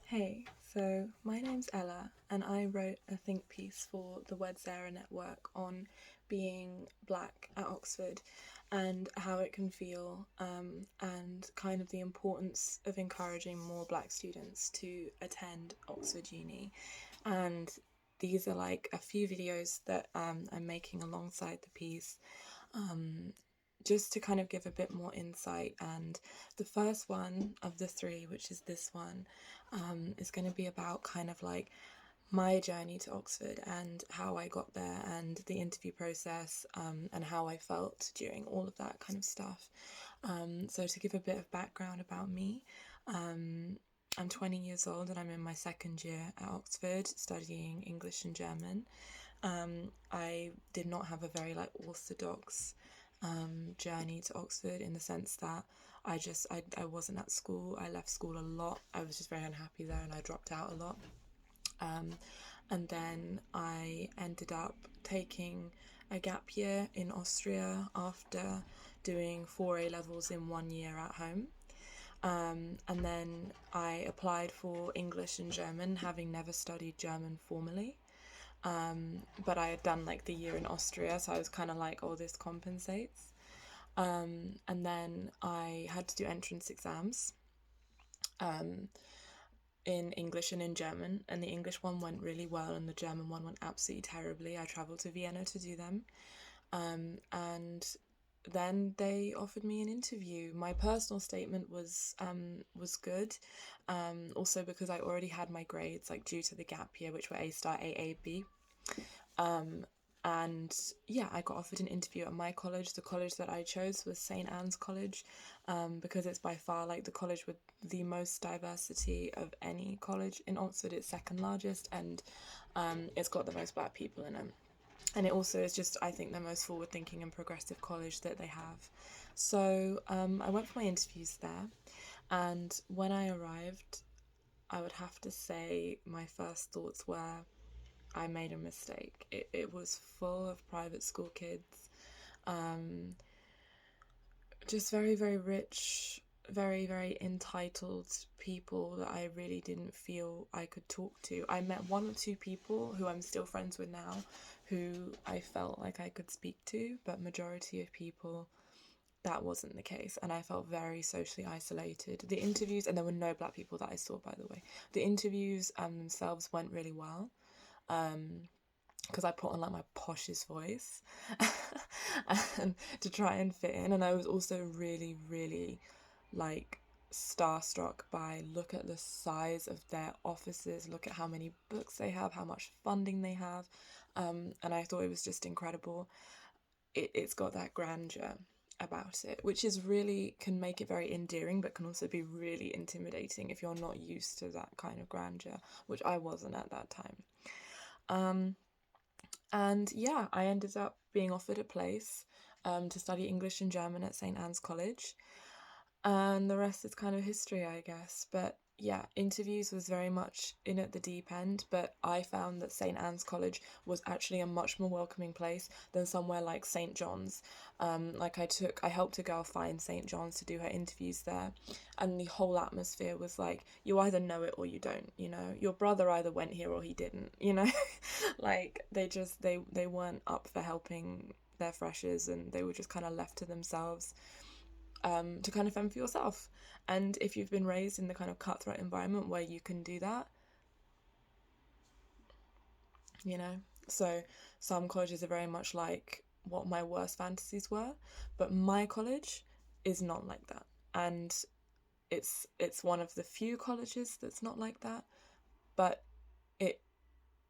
Hey, so my name's Ella, and I wrote a think piece for the Wedzera Network on being black at Oxford and how it can feel, and kind of the importance of encouraging more black students to attend Oxford Uni. And these are like a few videos that I'm making alongside the piece. Um, just to kind of give a bit more insight. And the first one of the three, which is this one, is going to be about kind of like my journey to Oxford and how I got there and the interview process, and how I felt during all of that kind of stuff. So, to give a bit of background about me, I'm 20 years old and I'm in my second year at Oxford studying English and German. I did not have a very like orthodox journey to Oxford in the sense that I wasn't at school. I left school a lot. I was just very unhappy there and I dropped out a lot. Um, and then I ended up taking a gap year in Austria after doing four A levels in 1 year at home. And then I applied for English and German, having never studied German formally. But I had done like the year in Austria, so I was kind of like, oh, this compensates. And then I had to do entrance exams um, in English and in German, and the English one went really well, and the German one went absolutely terribly. I travelled to Vienna to do them, and then they offered me an interview. My personal statement was good, also because I already had my grades like due to the gap year, which were A star, A, B. Um, and yeah, I got offered an interview at my college. The college that I chose was St. Anne's College, because it's by far like the college with the most diversity of any college in Oxford. It's second largest, and it's got the most black people in it. And it also is just, I think, the most forward thinking and progressive college that they have. So I went for my interviews there, and when I arrived, I would have to say my first thoughts were I made a mistake. It was full of private school kids, um, just very, very rich, very, very entitled people that I really didn't feel I could talk to. I met one or two people who I'm still friends with now who I felt like I could speak to, but majority of people that wasn't the case, and I felt very socially isolated. The interviews, and there were no black people that I saw, by the way. The interviews themselves went really well. Because I put on like my poshest voice and to try and fit in, and I was also really, really like starstruck by look at the size of their offices, look at how many books they have, how much funding they have, and I thought it was just incredible. It's got that grandeur about it, which is really can make it very endearing, but can also be really intimidating if you're not used to that kind of grandeur, which I wasn't at that time. Um, and yeah, I ended up being offered a place to study English and German at St. Anne's College. And the rest is kind of history, I guess. But yeah, interviews was very much in at the deep end, but I found that St. Anne's College was actually a much more welcoming place than somewhere like St. John's. I helped a girl find St. John's to do her interviews there, and the whole atmosphere was like, you either know it or you don't, you know? Your brother either went here or he didn't, you know? Like, they weren't up for helping their freshers, and they were just kind of left to themselves, to kind of fend for yourself. And if you've been raised in the kind of cutthroat environment where you can do that, you know, so some colleges are very much like what my worst fantasies were, but my college is not like that. And it's one of the few colleges that's not like that, but it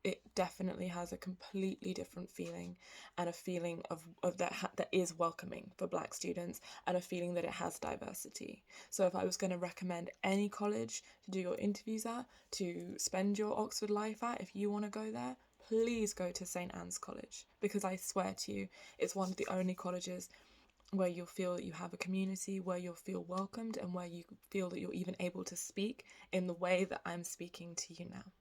it definitely has a completely different feeling, and a feeling of that is welcoming for black students, and a feeling that it has diversity. So if I was going to recommend any college to do your interviews at, to spend your Oxford life at, if you want to go there, please go to St. Anne's College, because I swear to you, it's one of the only colleges where you'll feel that you have a community, where you'll feel welcomed, and where you feel that you're even able to speak in the way that I'm speaking to you now.